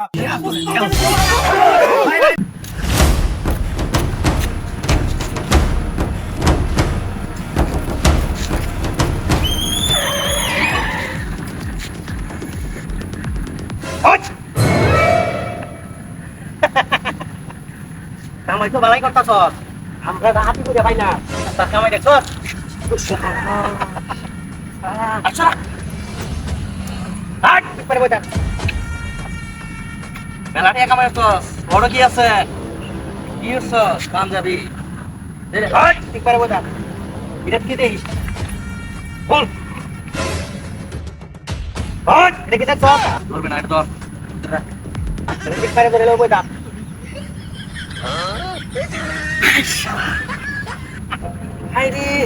কামাই তো বালাই করতাছ, আমরা হাতি করে পাই না, তার কামাই দেখছ? আচ্ছা মেলা টাকা কামাই করছস, বড় কি আছে? কি হচ্ছস পাঞ্জাবি? ঠিক পারে বোঝা, এটা কি দেখিস? বল এটা কি দেখছ? ধরবে না, এটা ধর। ঠিক পারে ধরে বোঝা।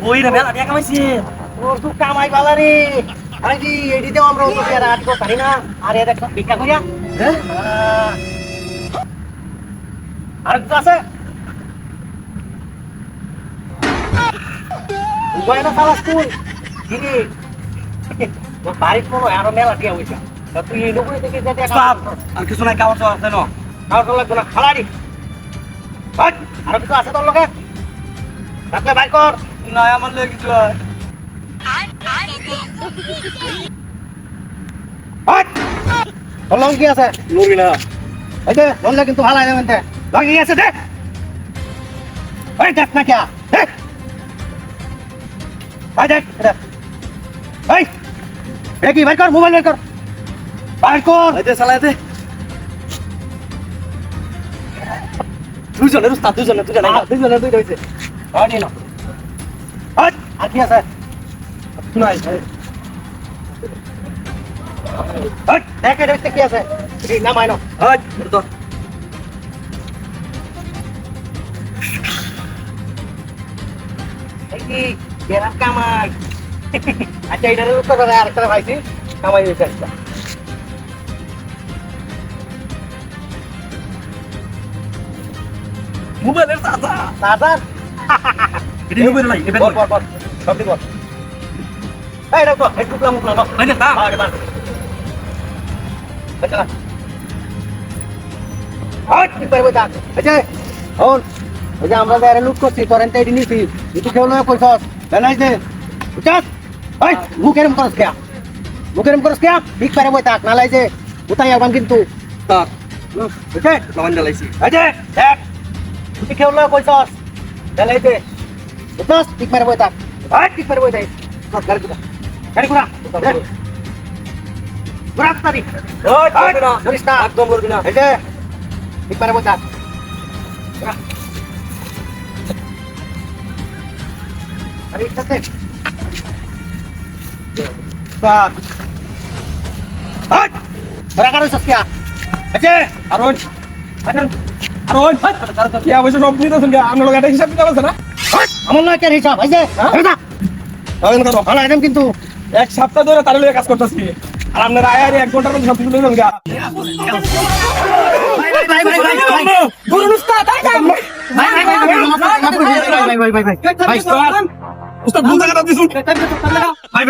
ওই রে মেলা টাকা কামাইছি, তোর তো কামাই বালা রে। আরে এডিতেও আমরা অত টাকা আট করতে পারি না, আর এর একটা ভিক্ষা করিয়া। হ্যাঁ আর কিছু আছে? উভয় না সালাস তুই দিদি তোর বাড়ির কোনো আরো মেলা টিয়া হয়েছে, তুই এই নকুড়ি থেকে যেতে আর কিছু নাই, কাগজ আছে না, কাগজ লাগবে না, খালাড়ি আরো কিছু আছে তোর লোকে থাকলে বাইর কর। না আমার লোক কিছু তোর লোক কি আছে? মুরগি না এই যে বললে কিন্তু ভালো যাবেন লাগিয়ে আছে দেখ, ওই দেখ না কে দেখ ভাই দেখ এই দেখি বাইর কর, মোবাইল বাইর কর, বাইর কর এই যে চালাইতে দুজনের উস্তাদ, দুজনের দুই হয়েছে। আর কি আছে? নাই দেখ এটা কি আছে নামাই না কামাই। আচ্ছা এটার উত্তর কথা আরেকটা পাইছি, কামাই হয়েছে একটা মোবাইলের চার্জার এটা মোবাইল নাই, বল সব দিব এই দাও তো একটু মুখ না ভাই না আরে বাস চলা আট কি করব তা আচ্ছা হন ওই যে আমরা যারা লুট করছি তোরেন তাই নিছি তুই কেউ না কইছস জানাই দে উঠাস এই মুখেরম করস কে ঠিক পারে বই তাক নালাই যে উতাই আলবান কিন্তু তাক বুঝছে লাগান জ্বালাইছি আচ্ছা দেখ তুই কেউ না কইছস জানাই দে উঠাস ঠিক পারে বই তাক আট ঠিক পারে বই তাই গাড়ি ঘোড়া তারি একদম করবি না এই যে ঠিক পারে বই তাক আরে ইচ্ছাতে বাহ হাট বড় কারো সস্কিয়া আছে আরোন কি অবশ্য সব নিতে শুনকে আমরা লোক একটা হিসাব দিতে পারছে না আমার লোক এর হিসাব আছে এটা আবেন করো ভালো একদম কিন্তু এক সপ্তাহ ধরে তার লয়ে কাজ করতেছি আর আপনারা আয়ারে এক ঘন্টার মধ্যে সব কিছু লয়ে যান ভাই গুরু উস্তাদ ভাই উস্তাদ ভুল জায়গা দিছুন ভাই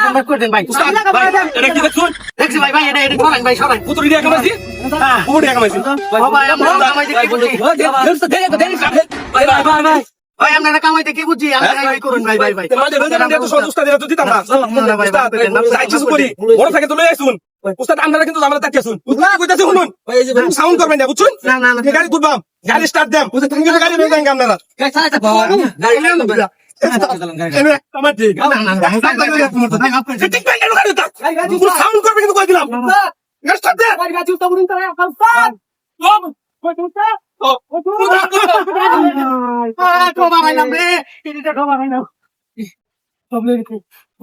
নাম্বার করে দেন ভাই উস্তাদ ভাই এটা কি দেখছুন দেখছি ভাই এটা সরান ভাই সরান পুতুরি দিয়া কামাইছি হ্যাঁ পুতুরি দিয়া কামাইছি ভাই আমরা কামাইতে কি বুঝি ভাই ভাই আপনারা কামাইতে কি বুঝি আপনারা ভাই করুন ভাই তোমাদের বেতন দিয়ে তো সব উস্তাদ দিরা তো দিতাম না উস্তাদ যাই কিছু করি বড় থাকে তো লই আইছুন উস্তাদ আপনারা কিন্তু আমরা তাকিয়েছুন উস্তাদ কইতাছে শুনুন ভাই এই যে সাউন্ড করবেন না বুঝছুন না গাড়ি তুলবাম গাড়ি স্টার্ট দেন বুঝতে তুমি গাড়ি নিয়ে যান আপনারা গাড়ি চালাতে গাড়ি নিয়ে যান সাউন্ড করবে কিন্তু কই দিলাম ও